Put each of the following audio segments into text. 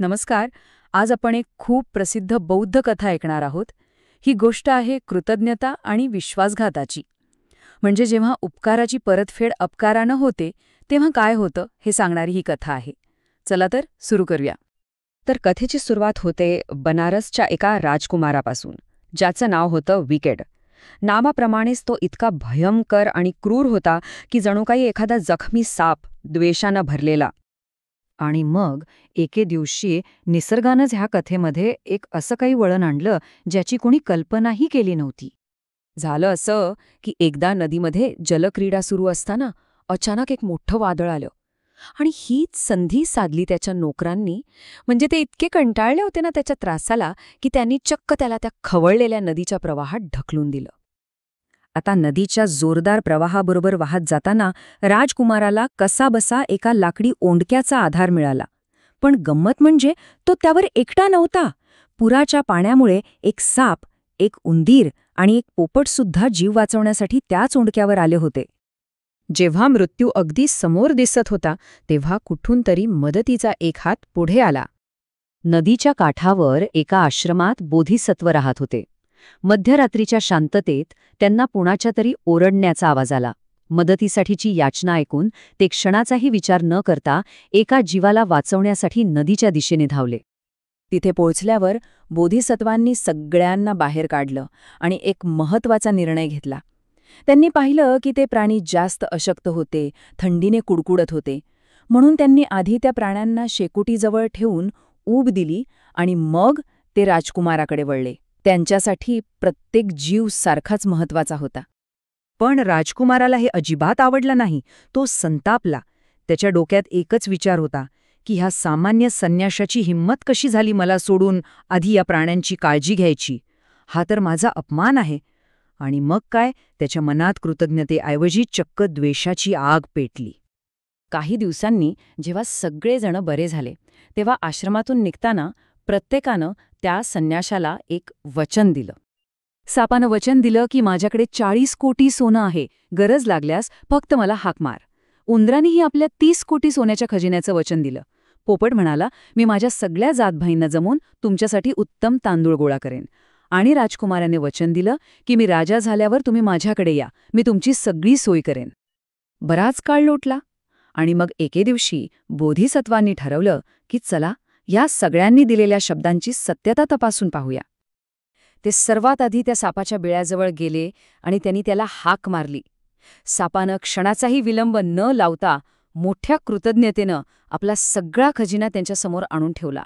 नमस्कार. आज आपण एक खूप प्रसिद्ध बौद्ध कथा ऐकणार आहोत. ही गोष्ट आहे कृतज्ञता आणि विश्वासघाताची. म्हणजे जेव्हा उपकाराची परतफेड अपकारानं होते तेव्हा काय होतं हे सांगणारी ही कथा आहे. चला तर सुरू करूया. तर कथेची सुरुवात होते बनारसच्या एका राजकुमारापासून, ज्याचं नाव होतं विकेड. नावाप्रमाणेच तो इतका भयंकर आणि क्रूर होता की जणू काही एखादा जखमी साप, द्वेषानं भरलेला. आणि मग एके दिवशी निसर्गानंच ह्या कथेमध्ये एक असं काही वळण आणलं ज्याची कोणी कल्पनाही केली नव्हती. झालं असं की एकदा नदीमध्ये जलक्रीडा सुरू असताना अचानक एक मोठं वादळ आलं आणि हीच संधी साधली त्याच्या नोकरांनी. म्हणजे ते इतके कंटाळले होते ना त्याच्या त्रासाला की त्यांनी चक्क त्याला त्या खवळलेल्या नदीच्या प्रवाहात ढकलून दिलं. आता नदीच्या जोरदार प्रवाहाबरोबर वाहत जाताना राजकुमाराला कसाबसा एका लाकडी ओंडक्याचा आधार मिळाला. पण गंमत म्हणजे तो त्यावर एकटा नव्हता. पुराच्या पाण्यामुळे एक साप, एक उंदीर आणि एक पोपटसुद्धा जीव वाचवण्यासाठी त्याच ओंडक्यावर आले होते. जेव्हा मृत्यू अगदी समोर दिसत होता तेव्हा कुठून तरी मदतीचा एक हात पुढे आला. नदीच्या काठावर एका आश्रमात बोधिसत्व राहत होते. मध्यरात्रीच्या शांततेत त्यांना कुणाच्या तरी ओरडण्याचा आवाज आला. मदतीसाठीची याचना ऐकून ते क्षणाचाही विचार न करता एका जीवाला वाचवण्यासाठी नदीच्या दिशेने धावले. तिथे पोहोचल्यावर बोधिसत्वांनी सगळ्यांना बाहेर काढलं आणि एक महत्त्वाचा निर्णय घेतला. त्यांनी पाहिलं की ते प्राणी जास्त अशक्त होते, थंडीने कुडकुडत होते. म्हणून त्यांनी आधी त्या प्राण्यांना शेकोटीजवळ ठेवून ऊब दिली आणि मग ते राजकुमाराकडे वळले. त्यांच्यासाठी प्रत्येक जीव सारखाच महत्वाचा होता. पण राजकुमाराला हे अजिबात आवडलं नाही. तो संतापला. त्याच्या डोक्यात एकच विचार होता की ह्या सामान्य संन्याशाची हिंमत कशी झाली मला सोडून आधी या प्राण्यांची काळजी घ्यायची. हा तर माझा अपमान आहे. आणि मग काय, त्याच्या मनात कृतज्ञतेऐवजी चक्क द्वेषाची आग पेटली. काही दिवसांनी जेव्हा सगळेजण बरे झाले तेव्हा आश्रमातून निघताना प्रत्येकानं त्या संन्याशाला एक वचन दिलं. सापानं वचन दिलं की माझ्याकडे 40 कोटी सोनं आहे, गरज लागल्यास फक्त मला हाक मार. उंदरानेही आपल्या 30 कोटी सोन्याच्या खजिन्याचं वचन दिलं. पोपट म्हणाला, मी माझ्या सगळ्या जातभाईंना जमवून तुमच्यासाठी उत्तम तांदूळ गोळा करेन. आणि राजकुमाराने वचन दिलं की मी राजा झाल्यावर तुम्ही माझ्याकडे या, मी तुमची सगळी सोय करेन. बराच काळ लोटला आणि मग एके दिवशी बोधिसत्वांनी ठरवलं की चला या सगळ्यांनी दिलेल्या शब्दांची सत्यता तपासून पाहूया. ते सर्वात आधी त्या सापाच्या बिळाजवळ गेले आणि त्यांनी त्याला हाक मारली. सापानं क्षणाचाही विलंब न लावता मोठ्या कृतज्ञतेनं आपला सगळा खजिना त्यांच्यासमोर आणून ठेवला.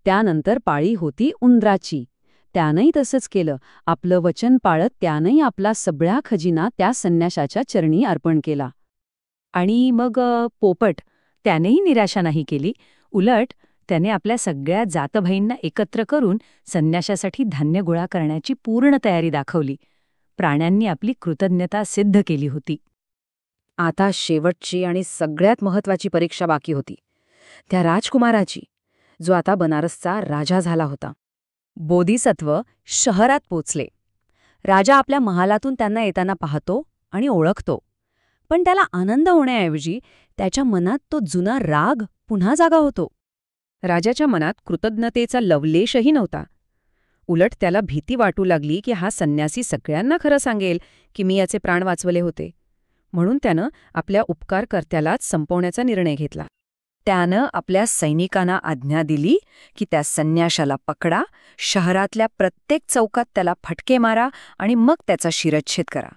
त्यानंतर पाळी होती उंदराची. त्यानंही तसंच केलं. आपलं वचन पाळत त्यानंही आपला सगळा खजिना त्या संन्याशाच्या चरणी अर्पण केला. आणि मग पोपट, त्यानेही निराशा नाही केली. उलट त्याने आपल्या सगळ्या जातभाईंना एकत्र करून संन्याशासाठी धान्य गोळा करण्याची पूर्ण तयारी दाखवली. प्राण्यांनी आपली कृतज्ञता सिद्ध केली होती. आता शेवटची आणि सगळ्यात महत्त्वाची परीक्षा बाकी होती, त्या राजकुमाराची, जो आता बनारसचा राजा झाला होता. बोधिसत्व शहरात पोचले. राजा आपल्या महालातून त्यांना येताना पाहतो आणि ओळखतो. पण त्याला आनंद होण्याऐवजी त्याच्या मनात तो जुना राग पुन्हा जागा होतो. राजाच्या मनात कृतज्ञतेचा लवलेशही नव्हता. उलट त्याला भीती वाटू लागली की हा संन्यासी सगळ्यांना खरं सांगेल की मी याचे प्राण वाचवले होते. म्हणून त्यानं आपल्या उपकारकर्त्यालाच संपवण्याचा निर्णय घेतला. त्यानं आपल्या सैनिकांना आज्ञा दिली की त्या संन्याशाला पकडा, शहरातल्या प्रत्येक चौकात त्याला फटके मारा आणि मग त्याचा शिरच्छेद करा.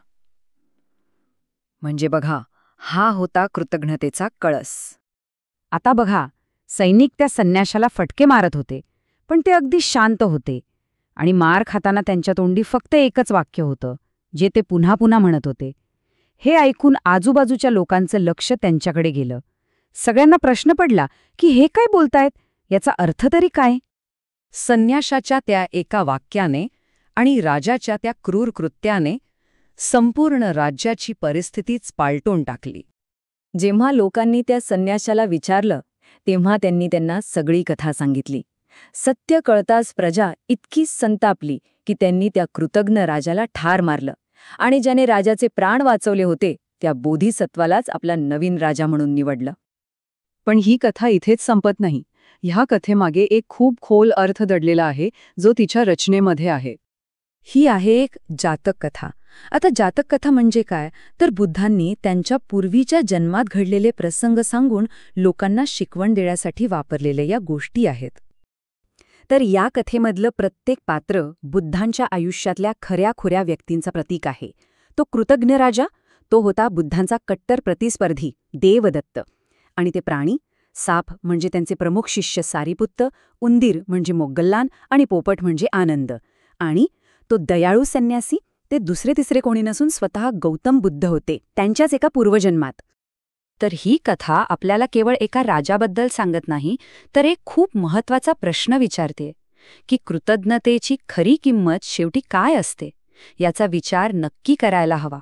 म्हणजे बघा, हा होता कृतज्ञतेचा कळस. आता बघा, सैनिक त्या संन्याशाला फटके मारत होते, पण ते अगदी शांत होते. आणि मार खाताना त्यांच्या तोंडी फक्त एकच वाक्य होतं, जे ते पुन्हा पुन्हा म्हणत होते. हे ऐकून आजूबाजूच्या लोकांचं लक्ष त्यांच्याकडे गेलं. सगळ्यांना प्रश्न पडला की हे काय बोलतायत, याचा अर्थ तरी काय. संन्याशाच्या त्या एका वाक्याने आणि राजाच्या त्या क्रूर कृत्याने संपूर्ण राज्याची परिस्थितीच पालटून टाकली. जेव्हा लोकांनी त्या संन्याशाला विचारलं तेव्हा त्यांनी त्यांना सगळी कथा सांगितली. सत्य कळताच प्रजा इतकी संतापली की त्यांनी त्या कृतज्ञ राजाला ठार मारलं आणि ज्याने राजाचे प्राण वाचवले होते त्या बोधिसत्वालाच आपला नवीन राजा म्हणून निवडलं. पण ही कथा इथेच संपत नाही. ह्या कथेमागे एक खूप खोल अर्थ दडलेला आहे जो तिच्या रचनेमध्ये आहे. ही आहे एक जातक कथा. आता जातक कथा म्हणजे काय, तर बुद्धांनी त्यांच्या पूर्वीच्या जन्मात घडलेले प्रसंग सांगून लोकांना शिकवण देण्यासाठी वापरलेल्या या गोष्टी आहेत. तर या कथेमधलं प्रत्येक पात्र बुद्धांच्या आयुष्यातल्या खऱ्याखुऱ्या व्यक्तींचं प्रतीक आहे. तो कृतज्ञ राजा, तो होता बुद्धांचा कट्टर प्रतिस्पर्धी देवदत्त. आणि ते प्राणी, साप म्हणजे त्यांचे प्रमुख शिष्य सारिपुत्त, उंदीर म्हणजे मोग्गल्लान आणि पोपट म्हणजे आनंद. आणि तो दयाळू संन्यासी, ते दुसरे तिसरे कोणी नसून स्वतः गौतम बुद्ध होते, त्यांच्याच एका पूर्वजन्मात. तर ही कथा आपल्याला केवळ एका राजाबद्दल सांगत नाही, तर एक खूप महत्वाचा प्रश्न विचारते की कृतज्ञतेची खरी किंमत शेवटी काय असते, याचा विचार नक्की करायला हवा.